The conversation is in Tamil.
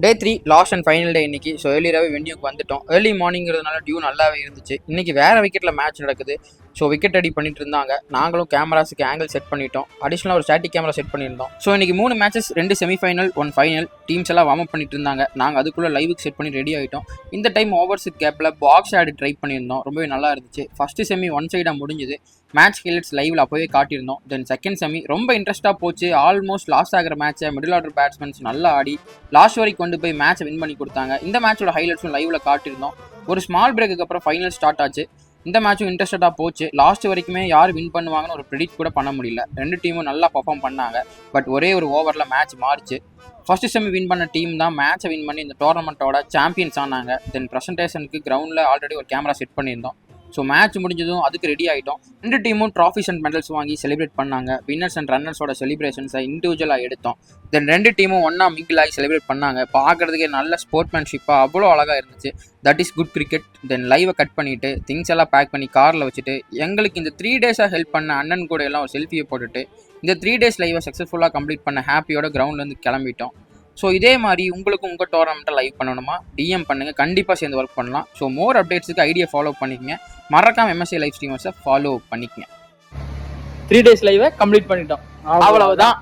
டே 3 லாஸ்ட் அண்ட் ஃபைனல் டே இன்னைக்கு. ஸோ ஏர்லியராகவே வென்யூக்கு வந்துட்டோம். ஏர்லி மார்னிங்கிறதுனால டியூ நல்லாவே இருந்துச்சு. இன்னைக்கு வேறு விக்கெட்டில் மேட்ச் நடக்குது. ஸோ விக்கெட் அடி பண்ணிட்டு இருந்தாங்க. நாங்களும் கேமராஸுக்கு ஆங்கிள் செட் பண்ணிட்டோம். அடிஷனலாக ஒரு ஸ்டாட்டிக் கேமரா செட் பண்ணியிருந்தோம். ஸோ இன்னைக்கு 3 மேட்சஸ், 2 செமிஃபைனல் 1 ஃபைனல். டீம்ஸ் எல்லாம் வார்ம் அப் பண்ணிட்டு இருந்தாங்க. நாங்கள் அதுக்குள்ளே லைவுக்கு செட் பண்ணி ரெடி ஆகிட்டோம். இந்த டைம் ஓவர்ஸுக்கு கேப்பில் பாக்ஸ் ஆடி ட்ரை பண்ணியிருந்தோம். ரொம்பவே நல்லா இருந்துச்சு. ஃபஸ்ட்டு செமி ஒன் சைடாக முடிஞ்சுது. மேட்ச் ஹைலைட்ஸ் லைவில் அப்போவே காட்டியிருந்தோம். தென் செகண்ட் செமி ரொம்ப இன்ட்ரெஸ்ட்டாக போச்சு. ஆல்மோஸ்ட் லாஸ் ஆகிற மேட்சை மிடில் ஆர்டர் பேட்ஸ்மேன்ஸ் நல்லா ஆடி லாஸ்ட் வரைக்கும் கொண்டு போய் மேட்சை வின் பண்ணி கொடுத்தாங்க. இந்த மேட்சோட ஹைலைட்ஸும் லைவில் காட்டியிருந்தோம். ஒரு ஸ்மால் பிரேக்கு அப்புறம் ஃபைனல் ஸ்டார்ட் ஆச்சு. இந்த மேட்சும் இன்ட்ரெஸ்டடாக போச்சு. லாஸ்ட் வரைக்குமே யார் வின் பண்ணுவாங்கன்னு ஒரு ப்ரெடிக்ட் கூட பண்ண முடியல. 2 டீமும் நல்லா பர்ஃபார்ம் பண்ணாங்க. பட் ஒரே ஒரு ஓவரில் மேட்ச் மாறிச்சு. ஃபர்ஸ்ட் செமி வின் பண்ண டீம் தான் மேட்சை வின் பண்ணி இந்த டோர்னமெண்ட்டோட சாம்பியன்ஸ் ஆனாங்க. தென் ப்ரெசன்டேஷனுக்கு கிரவுண்டில் ஆல்ரெடி ஒரு கேமரா செட் பண்ணியிருந்தோம். ஸோ மேட்ச் முடிஞ்சதும் அதுக்கு ரெடி ஆகிட்டோம். 2 டீமும் ட்ராஃபிஸ் அண்ட் மெடல்ஸ் வாங்கி செலிப்ரேட் பண்ணாங்க. வின்னர்ஸ் அண்ட் ரன்னர்ஸோட செலிப்ரேஷன்ஸை இண்டிவிஜுவலாக எடுத்தோம். தென் 2 டீமும் ஒன்றா மிங்கிள் ஆகி செலிப்ரேட் பண்ணாங்க. பார்க்குறதுக்கே நல்ல ஸ்போர்ட்மேன்ஷிப்பாக அவ்வளோ அழகாக இருந்துச்சு. That is good cricket. Then லைவை கட் பண்ணிவிட்டு திங்ஸ் எல்லாம் பேக் பண்ணி காரில் வச்சுட்டு எங்களுக்கு இந்த 3 டேஸாக ஹெல்ப் பண்ண அண்ணன் கூட எல்லாம் ஒரு செல்ஃபியை போட்டுட்டு இந்த 3 டேஸ் லைவை சக்ஸஸ்ஃபுல்லாக கம்ப்ளீட் பண்ண ஹாப்பியோட கிரவுண்ட்லேருந்து கிளம்பிட்டோம். ஸோ இதே மாதிரி உங்களுக்கும் உங்கள் டோர்னமெண்ட்டை லைவ் பண்ணணுமா டிஎம் பண்ணுங்கள். கண்டிப்பாக சேர்ந்து ஒர்க் பண்ணலாம். ஸோ மோர் அப்டேட்ஸுக்கு ஐடியா ஃபாலோ பண்ணிக்கங்க. மறக்காம எம்எஸ்சி லைவ் ஸ்ட்ரீமர்ஸை ஃபாலோ பண்ணிக்கங்க. 3 days லைவை கம்ப்ளீட் பண்ணிட்டோம். அவ்வளவுதான்.